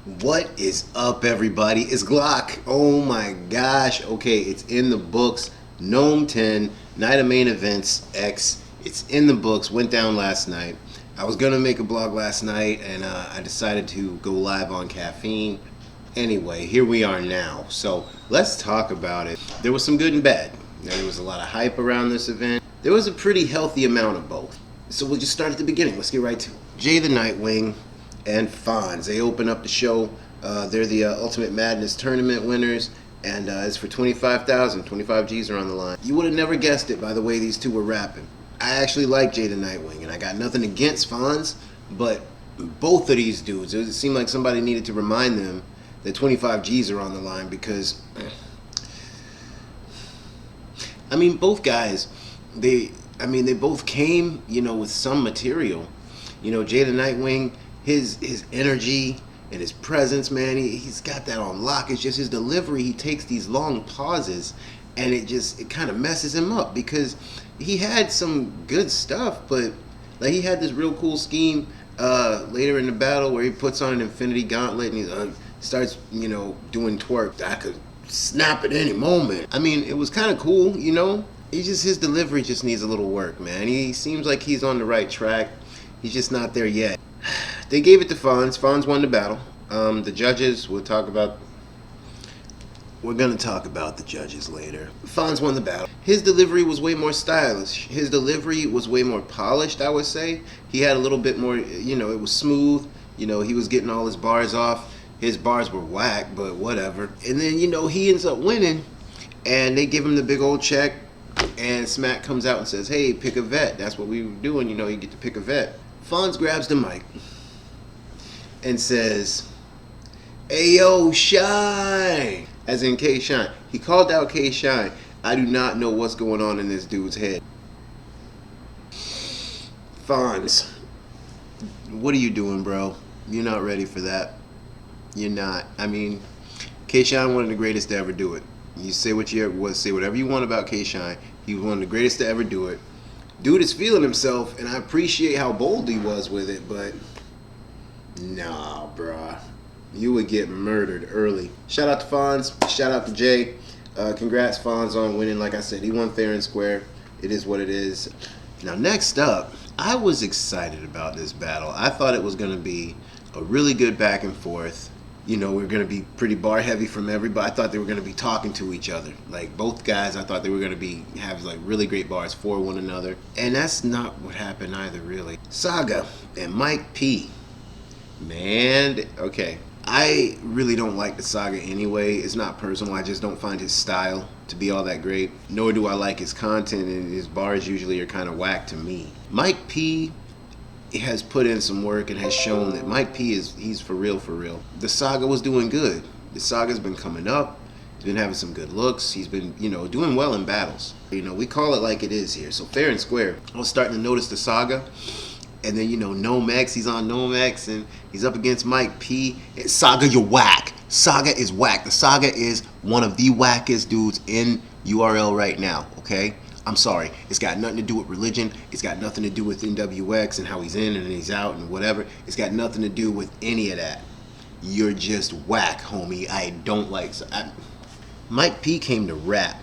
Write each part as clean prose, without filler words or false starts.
What is up, everybody? It's Glock. Oh my gosh. Okay, it's in the books. NOME 10, Night of Main Events X. It's in the books. Went down last night. I was gonna make a blog last night, and I decided to go live on caffeine. Anyway, here we are now. So let's talk about it. There was some good and bad. There was a lot of hype around this event. There was a pretty healthy amount of both. So we'll just start at the beginning. Let's get right to it. Jay the Nightwing and Fonz. They open up the show. They're the Ultimate Madness tournament winners, and it's for 25,000. 25 G's are on the line. You would have never guessed it by the way these two were rapping. I actually like Jay the Nightwing, and I got nothing against Fonz, but both of these dudes, it seemed like somebody needed to remind them that 25 G's are on the line because, I mean, both guys, they both came, with some material. Jay the Nightwing, his energy and his presence, man, he's got that on lock. It's just his delivery. He takes these long pauses, and it kind of messes him up because he had some good stuff, but like he had this real cool scheme later in the battle where he puts on an infinity gauntlet and he starts, doing twerk. I could snap at any moment. I mean, it was kind of cool, his delivery just needs a little work, man. He seems like he's on the right track. He's just not there yet. They gave it to Fonz. Fonz won the battle. The judges, we're going to talk about the judges later. Fonz won the battle. His delivery was way more stylish. His delivery was way more polished, I would say. He had a little bit more, it was smooth. He was getting all his bars off. His bars were whack, but whatever. And then, he ends up winning, and they give him the big old check, and Smack comes out and says, hey, pick a vet. That's what we were doing, you get to pick a vet. Fonz grabs the mic and says, hey, yo, Shine. As in K Shine. He called out K Shine. I do not know what's going on in this dude's head. Fonz, what are you doing, bro? You're not ready for that. You're not. I mean, K Shine, one of the greatest to ever do it. You say whatever you want about K Shine. He was one of the greatest to ever do it. Dude is feeling himself, and I appreciate how bold he was with it, but nah, bruh. You would get murdered early. Shout out to Fonz. Shout out to Jay. Congrats, Fonz, on winning. Like I said, he won fair and square. It is what it is. Now, next up, I was excited about this battle. I thought it was going to be a really good back and forth. We're going to be pretty bar heavy from everybody. I thought they were going to be talking to each other. Like, both guys, I thought they were going to have like really great bars for one another. And that's not what happened either, really. Saga and Mike P. Man, okay. I really don't like the Saga anyway. It's not personal. I just don't find his style to be all that great. Nor do I like his content, and his bars usually are kind of whack to me. Mike P has put in some work and has shown that Mike P he's for real, for real. The Saga was doing good. The Saga's been coming up. He's been having some good looks. He's been, doing well in battles. We call it like it is here. So fair and square. I was starting to notice the Saga. And then, NOME X, he's on NOME X, and he's up against Mike P. Saga, you're whack. Saga is whack. The Saga is one of the wackest dudes in URL right now, okay? I'm sorry. It's got nothing to do with religion. It's got nothing to do with NWX and how he's in and he's out and whatever. It's got nothing to do with any of that. You're just whack, homie. I don't like... Mike P came to rap.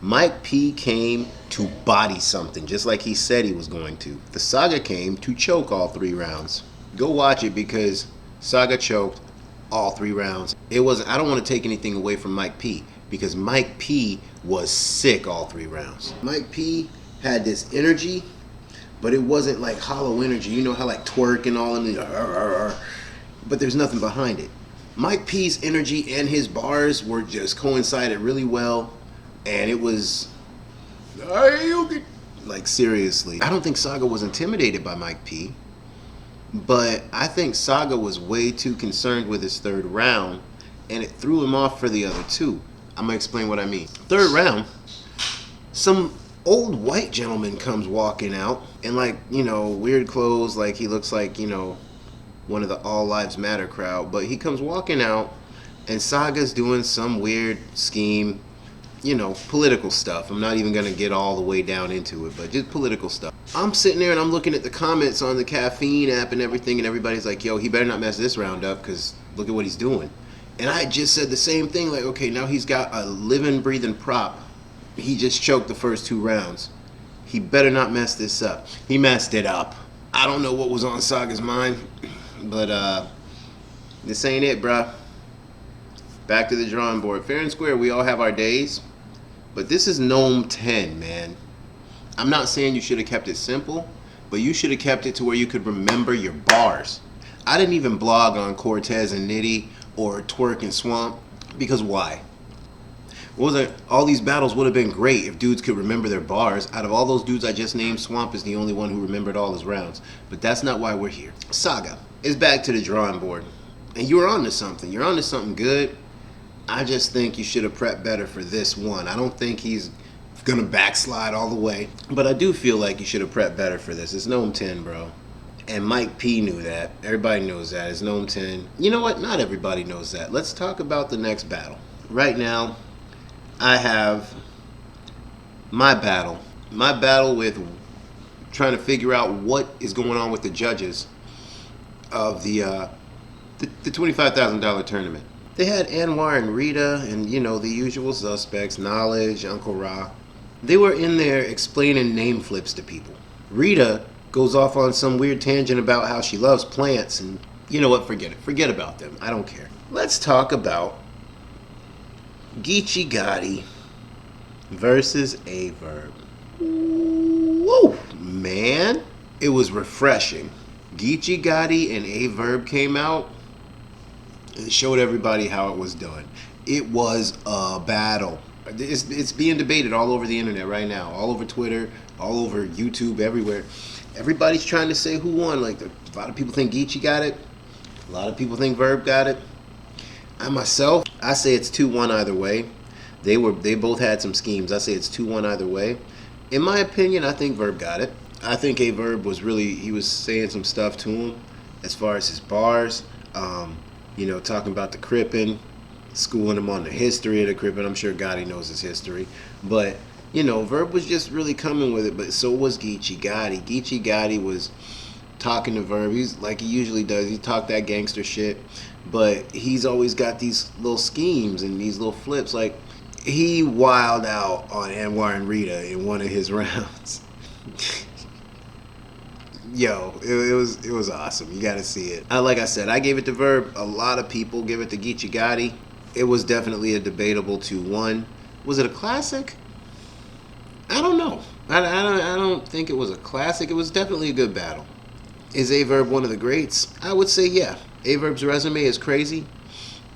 Mike P came to body something, just like he said he was going to. The Saga came to choke all 3 rounds. Go watch it because Saga choked all 3 rounds. I don't want to take anything away from Mike P because Mike P was sick all 3 rounds. Mike P had this energy, but it wasn't like hollow energy. You know how like twerk and all in the, but there's nothing behind it. Mike P's energy and his bars were just coincided really well. And it was, like, seriously. I don't think Saga was intimidated by Mike P. But I think Saga was way too concerned with his 3rd round. And it threw him off for the other 2. I'm going to explain what I mean. 3rd round, some old white gentleman comes walking out. In, like, weird clothes. Like, he looks like, one of the All Lives Matter crowd. But he comes walking out. And Saga's doing some weird scheme. Political stuff. I'm not even going to get all the way down into it, but just political stuff. I'm sitting there and I'm looking at the comments on the caffeine app and everything, and everybody's like, yo, he better not mess this round up because look at what he's doing. And I just said the same thing, like, okay, now he's got a living, breathing prop. He just choked the first 2 rounds. He better not mess this up. He messed it up. I don't know what was on Saga's mind, but this ain't it, bruh. Back to the drawing board. Fair and square, we all have our days, but this is NOME 10, man. I'm not saying you should have kept it simple, but you should have kept it to where you could remember your bars. I didn't even blog on Cortez and Nitty or Twerk and Swamp, because why? What was it? All these battles would have been great if dudes could remember their bars. Out of all those dudes I just named, Swamp is the only one who remembered all his rounds. But that's not why we're here. Saga is back to the drawing board. And you were on to something. You're on to something good. I just think you should have prepped better for this one. I don't think he's gonna backslide all the way, but I do feel like you should have prepped better for this. It's NOME 10, bro. And Mike P knew that. Everybody knows that. It's NOME 10. You know what? Not everybody knows that. Let's talk about the next battle. Right now, I have my battle. My battle with trying to figure out what is going on with the judges of the $25,000 tournament. They had Anwar and Rita and, you know, the usual suspects, Knowledge, Uncle Ra. They were in there explaining name flips to people. Rita goes off on some weird tangent about how she loves plants, and you know what, forget it. Forget about them. I don't care. Let's talk about Geechee Gotti versus Averb. Whoa, man. It was refreshing. Geechee Gotti and Averb came out and showed everybody how it was done. It was a battle. It's being debated all over the internet right now, all over Twitter, all over YouTube, everywhere. Everybody's trying to say who won. Like, a lot of people think Geechee got it. A lot of people think Verb got it. I myself, I say it's 2-1 either way. They both had some schemes. I say it's 2-1 either way. In my opinion, I think Verb got it. I think Verb was really, he was saying some stuff to him as far as his bars. You know, talking about the Crippin', schooling him on the history of the Crippin'. I'm sure Gotti knows his history. But, you know, Verb was just really coming with it, but so was Geechee Gotti. Geechee Gotti was talking to Verb. He's like he usually does. He talked that gangster shit, but he's always got these little schemes and these little flips. Like, he wilded out on Anwar and Rita in one of his rounds. Yo, it was awesome. You got to see it. Like I said, I gave it to Verb. A lot of people give it to Geechee Gotti. It was definitely a debatable 2-1. Was it a classic? I don't know. I don't think it was a classic. It was definitely a good battle. Is Averb one of the greats? I would say yeah. Averb's resume is crazy.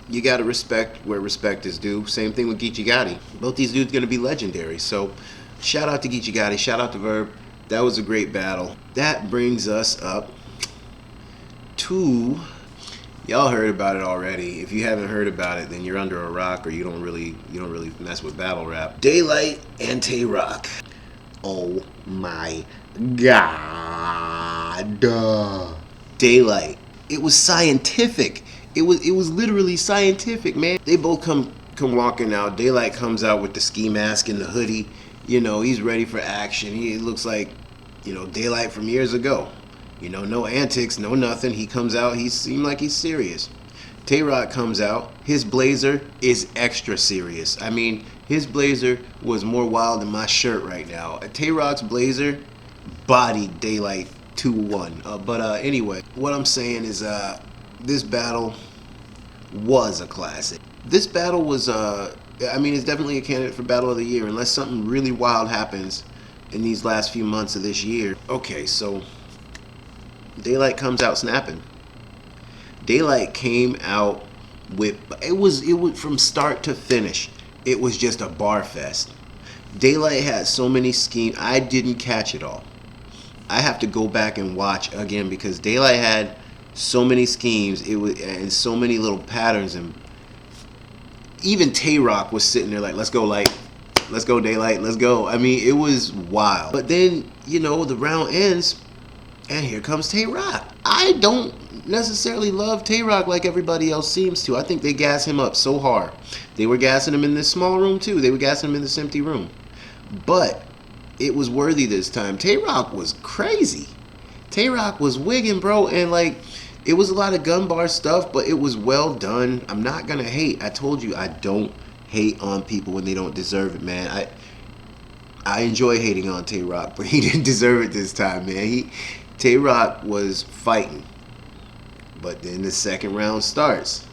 You got to respect where respect is due. Same thing with Geechee Gotti. Both these dudes going to be legendary. So shout out to Geechee Gotti. Shout out to Verb. That was a great battle. That brings us up to, y'all heard about it already. If you haven't heard about it, then you're under a rock, or you don't really mess with battle rap. Daylyt and Tay Rock. Oh my God. Daylyt. It was scientific. It was literally scientific, man. They both come walking out. Daylyt comes out with the ski mask and the hoodie. You know, he's ready for action. He looks like, you know, Daylyt from years ago. You know, no antics, no nothing. He comes out, he seemed like he's serious. Tay Rock comes out. His blazer is extra serious. I mean, his blazer was more wild than my shirt right now. Tay Rock's blazer bodied Daylyt 2-1. But anyway, what I'm saying is this battle was a classic. This battle was, I mean, it's definitely a candidate for Battle of the Year, unless something really wild happens in these last few months of this year. Okay, so Daylyt comes out snapping. Daylyt came out with, it was from start to finish, it was just a bar fest. Daylyt had so many schemes. I didn't catch it all. I have to go back and watch again, because Daylyt had so many schemes, and so many little patterns, and even Tay Rock was sitting there like, let's go, Light. Let's go, Daylyt. Let's go. I mean, it was wild. But then, you know, the round ends, and here comes Tay Rock. I don't necessarily love Tay Rock like everybody else seems to. I think they gas him up so hard. They were gassing him in this small room, too. They were gassing him in this empty room. But it was worthy this time. Tay-Rock was crazy. Tay-Rock was wigging, bro, and like it was a lot of gun bar stuff, but it was well done. I'm not gonna hate. I told you I don't hate on people when they don't deserve it, man. I enjoy hating on Tay-Rock, but he didn't deserve it this time, man. Tay-Rock was fighting, but then the second round starts,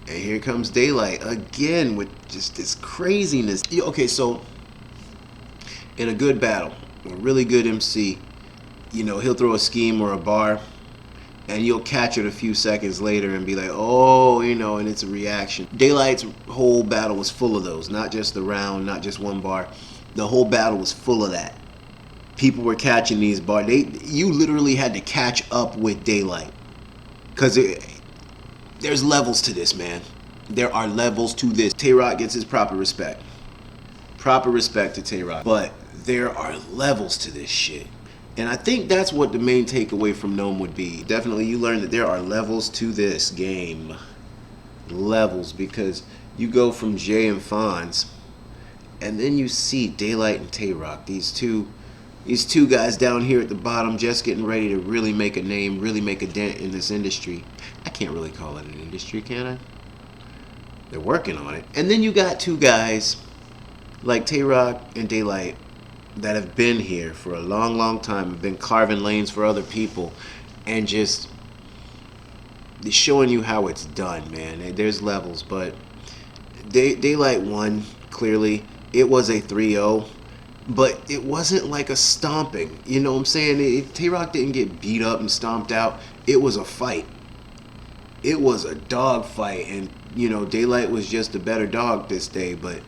and here comes Daylyt again with just this craziness. Okay, so in a good battle, a really good MC, you know, he'll throw a scheme or a bar, and you'll catch it a few seconds later and be like, oh, you know, and it's a reaction. Daylyt's whole battle was full of those, not just the round, not just one bar. The whole battle was full of that. People were catching these bars. You literally had to catch up with Daylyt, because there's levels to this, man. There are levels to this. Tay-Rock gets his proper respect. Proper respect to Tay-Rock. But there are levels to this shit. And I think that's what the main takeaway from NOME would be. Definitely you learn that there are levels to this game. Levels, because you go from Jay and Fonz, and then you see Daylyt and Tay-Rock. These two guys down here at the bottom just getting ready to really make a name, really make a dent in this industry. I can't really call it an industry, can I? They're working on it. And then you got two guys like Tay-Rock and Daylyt that have been here for a long, long time, have been carving lanes for other people, and just showing you how it's done, man. There's levels, but Daylyt won, clearly. It was a 3-0, but it wasn't like a stomping. You know what I'm saying? Tay-Rock didn't get beat up and stomped out. It was a fight. It was a dog fight, and, you know, Daylyt was just a better dog this day, but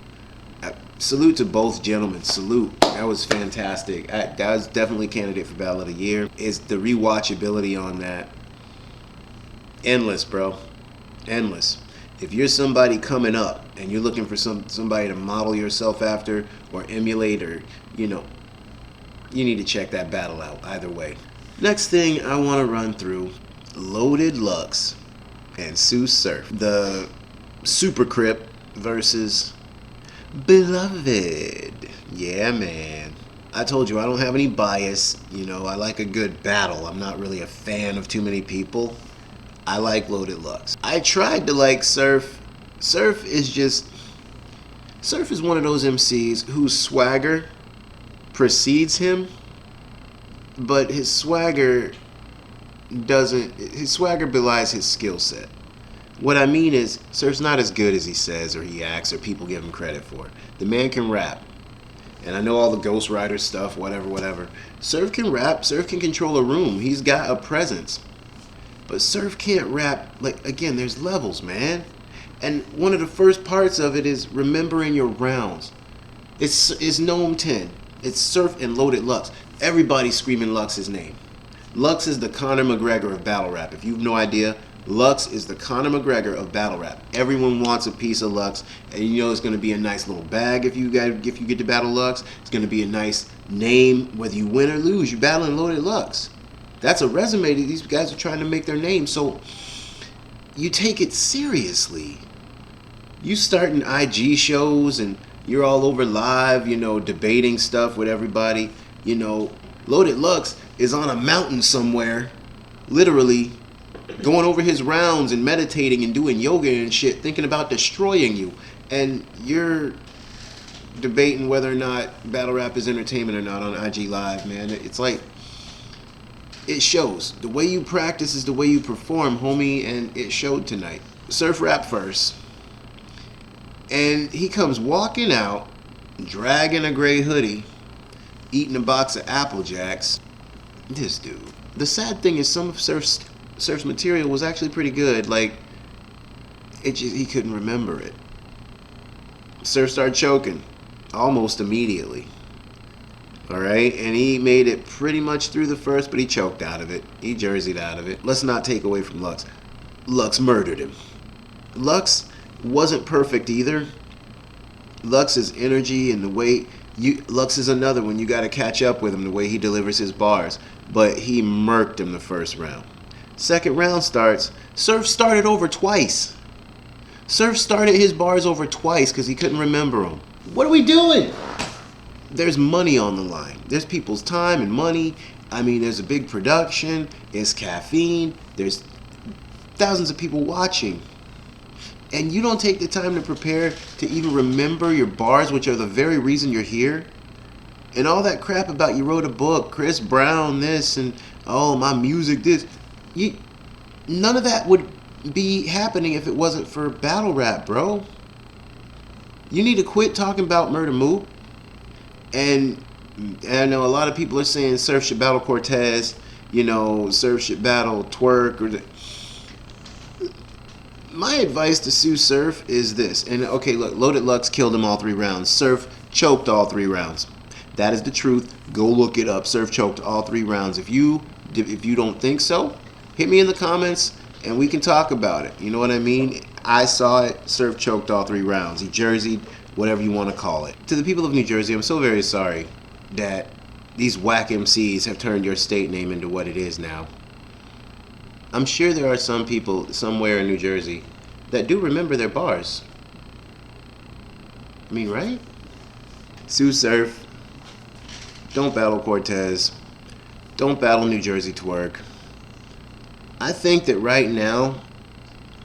salute to both gentlemen. Salute. That was fantastic. That was definitely candidate for Battle of the Year. Is the rewatchability on that endless, bro. Endless. If you're somebody coming up and you're looking for somebody to model yourself after or emulate, or, you know, you need to check that battle out either way. Next thing I want to run through, Loaded Lux and Sue Surf. The Super Crip versus Beloved. Yeah, man. I told you I don't have any bias. You know, I like a good battle. I'm not really a fan of too many people. I like Loaded Lux. I tried to like Surf. Surf is one of those MCs whose swagger precedes him, but his swagger belies his skill set. What I mean is, Surf's not as good as he says or he acts or people give him credit for. The man can rap. And I know all the Ghost Rider stuff, whatever. Surf can rap. Surf can control a room. He's got a presence. But Surf can't rap. Like, again, there's levels, man. And one of the first parts of it is remembering your rounds. It's NOME 10. It's Surf and Loaded Lux. Everybody's screaming Lux's name. Lux is the Conor McGregor of battle rap. If you have no idea, Lux is the Conor McGregor of battle rap. Everyone wants a piece of Lux, and you know it's going to be a nice little bag if you get to battle Lux. It's going to be a nice name, whether you win or lose. You're battling Loaded Lux. That's a resume that these guys are trying to make their name. So you take it seriously. You starting IG shows and you're all over live, you know, debating stuff with everybody. You know, Loaded Lux is on a mountain somewhere, literally going over his rounds and meditating and doing yoga and shit, thinking about destroying you. And you're debating whether or not battle rap is entertainment or not on IG Live, man. It's like, it shows. The way you practice is the way you perform, homie, and it showed tonight. Surf rap first. And he comes walking out, dragging a gray hoodie, eating a box of Apple Jacks. This dude. The sad thing is some of Surf's material was actually pretty good. Like, he couldn't remember it. Surf started choking almost immediately. Alright, and he made it pretty much through the first, but he choked out of it. He jerseyed out of it. Let's not take away from Lux. Lux murdered him. Lux wasn't perfect either. Lux's energy and the way Lux is another one. You got to catch up with him, the way he delivers his bars. But he murked him the first round. Second round starts. Surf started over twice. Surf started his bars over twice because he couldn't remember them. What are we doing? there's money on the line. There's people's time and money. I mean, there's a big production. It's caffeine. There's thousands of people watching. And you don't take the time to prepare to even remember your bars, which are the very reason you're here. And all that crap about you wrote a book, Chris Brown this, and oh, my music this. None of that would be happening if it wasn't for battle rap, bro. You need to quit talking about Murder Mook. And I know a lot of people are saying Surf should battle Cortez, Surf should battle Twerk. My advice to sue Surf is this. And okay, look, Loaded Lux killed him all 3 rounds. Surf choked all 3 rounds. That is the truth. Go look it up. Surf choked all 3 rounds. If you don't think so, hit me in the comments and we can talk about it. You know what I mean? I saw it. Surf choked all 3 rounds. He jerseyed, whatever you want to call it. To the people of New Jersey, I'm so very sorry that these whack MCs have turned your state name into what it is now. I'm sure there are some people somewhere in New Jersey that do remember their bars. I mean, right? Sue Surf. Don't battle Cortez. Don't battle New Jersey Twerk. I think that right now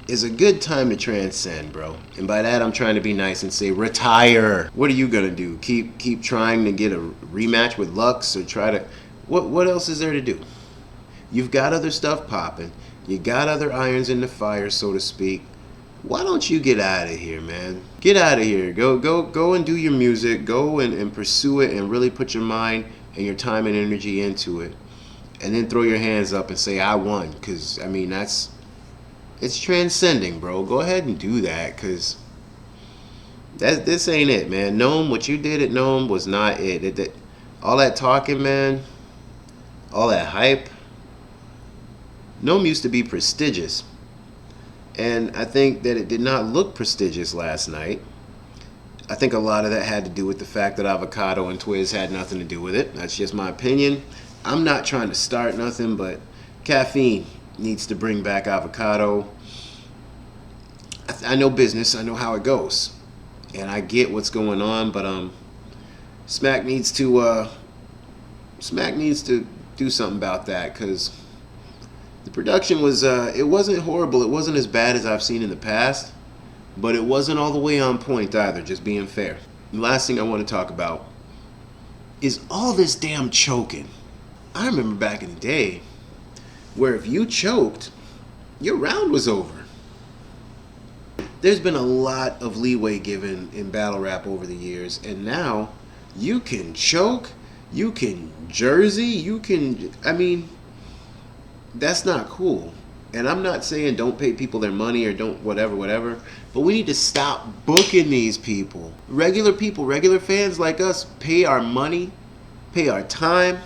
is a good time to transcend, bro. And by that, I'm trying to be nice and say retire. What are you gonna do? Keep trying to get a rematch with Lux, or try to... What else is there to do? You've got other stuff popping. You got other irons in the fire, so to speak. Why don't you get out of here, man? Get out of here. Go and do your music. Go and pursue it and really put your mind and your time and energy into it. And then throw your hands up and say, I won. Because, I mean, it's transcending, bro. Go ahead and do that, because this ain't it, man. NOME, what you did at NOME was not it. All that talking, man, all that hype. NOME used to be prestigious. And I think that it did not look prestigious last night. I think a lot of that had to do with the fact that Avocado and Twiz had nothing to do with it. That's just my opinion. I'm not trying to start nothing, but Caffeine needs to bring back Avocado. I know business. I know how it goes. And I get what's going on, but Smack needs to do something about that, because the production was it wasn't horrible. It wasn't as bad as I've seen in the past, but it wasn't all the way on point either, just being fair. The last thing I want to talk about is all this damn choking. I remember back in the day where if you choked, your round was over. There's been a lot of leeway given in battle rap over the years, and now you can choke, you can jersey, you can, I mean, that's not cool. And I'm not saying don't pay people their money or don't whatever, but we need to stop booking these people. Regular people, regular fans like us pay our money, pay our time,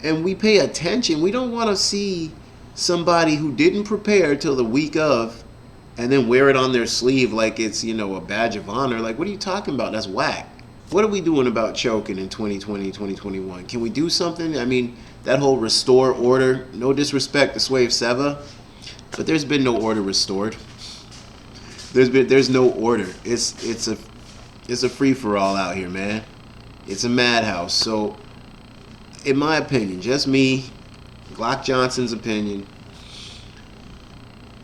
and we pay attention. We don't want to see somebody who didn't prepare till the week of and then wear it on their sleeve like it's, a badge of honor. Like, what are you talking about? That's whack. What are we doing about choking in 2020, 2021? Can we do something? I mean, that whole restore order, no disrespect to Swave Seva, but there's been no order restored. There's no order. It's a free-for-all out here, man. It's a madhouse. So, in my opinion, just me, Glock Johnson's opinion,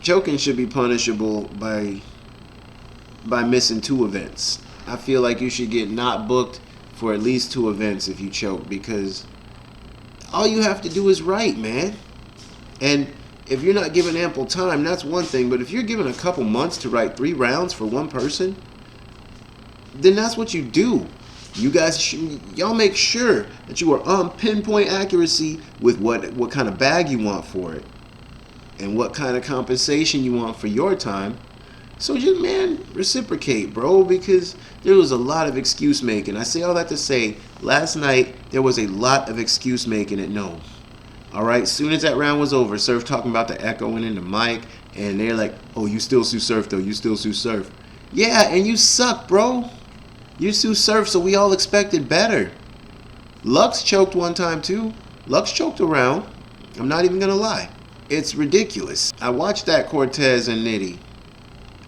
choking should be punishable by missing 2 events. I feel like you should get not booked for at least 2 events if you choke, because all you have to do is write, man. And if you're not given ample time, that's one thing, but if you're given a couple months to write 3 rounds for one person, then that's what you do. You guys, y'all make sure that you are on pinpoint accuracy with what kind of bag you want for it and what kind of compensation you want for your time. So just, man, reciprocate, bro, because there was a lot of excuse making. I say all that to say, last night there was a lot of excuse making at NOME. All right, soon as that round was over, Surf talking about the echoing in the mic, and they're like, oh, you still sue Surf, though. You still sue Surf. Yeah, and you suck, bro. You sue Surf, so we all expected better. Lux choked one time, too. Lux choked a round. I'm not even going to lie. It's ridiculous. I watched that Cortez and Nitty.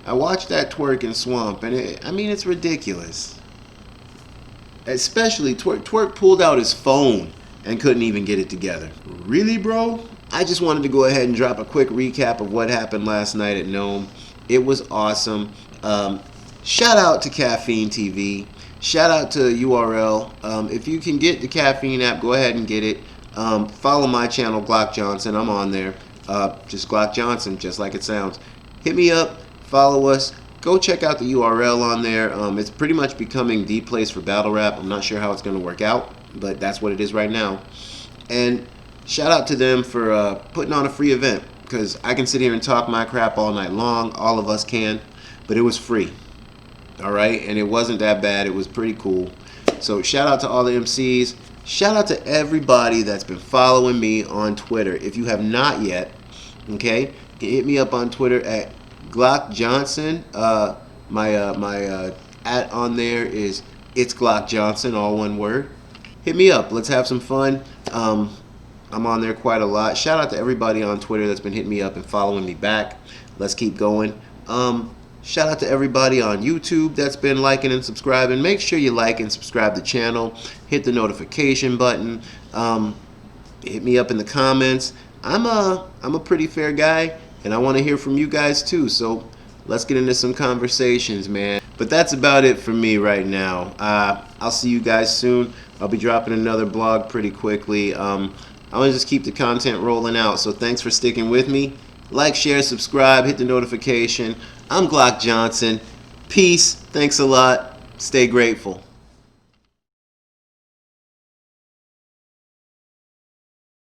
I watched that Twerk and Swamp, and it's ridiculous. Especially Twerk pulled out his phone and couldn't even get it together. Really, bro? I just wanted to go ahead and drop a quick recap of what happened last night at NOME. It was awesome. Shout out to Caffeine TV. Shout out to URL. If you can get the Caffeine app, go ahead and get it. Follow my channel, Glock Johnson. I'm on there. Just Glock Johnson, just like it sounds. Hit me up. Follow us. Go check out the URL on there. It's pretty much becoming the place for battle rap. I'm not sure how it's going to work out, but that's what it is right now. And shout out to them for putting on a free event, because I can sit here and talk my crap all night long. All of us can, but it was free. All right, and it wasn't that bad. It was pretty cool. So shout out to all the MCs. Shout out to everybody that's been following me on Twitter. If you have not yet, okay, hit me up on Twitter at Glock Johnson. My at on there is It's Glock Johnson, all one word. Hit me up. Let's have some fun. I'm on there quite a lot. Shout out to everybody on Twitter that's been hitting me up and following me back. Let's keep going. Shout out to everybody on YouTube that's been liking and subscribing. Make sure you like and subscribe the channel. Hit the notification button. Hit me up in the comments. I'm a pretty fair guy, and I want to hear from you guys too. So let's get into some conversations, man. But that's about it for me right now. I'll see you guys soon. I'll be dropping another blog pretty quickly. I'm gonna just keep the content rolling out. So thanks for sticking with me. Like, share, subscribe, hit the notification. I'm Glock Johnson. Peace. Thanks a lot. Stay grateful.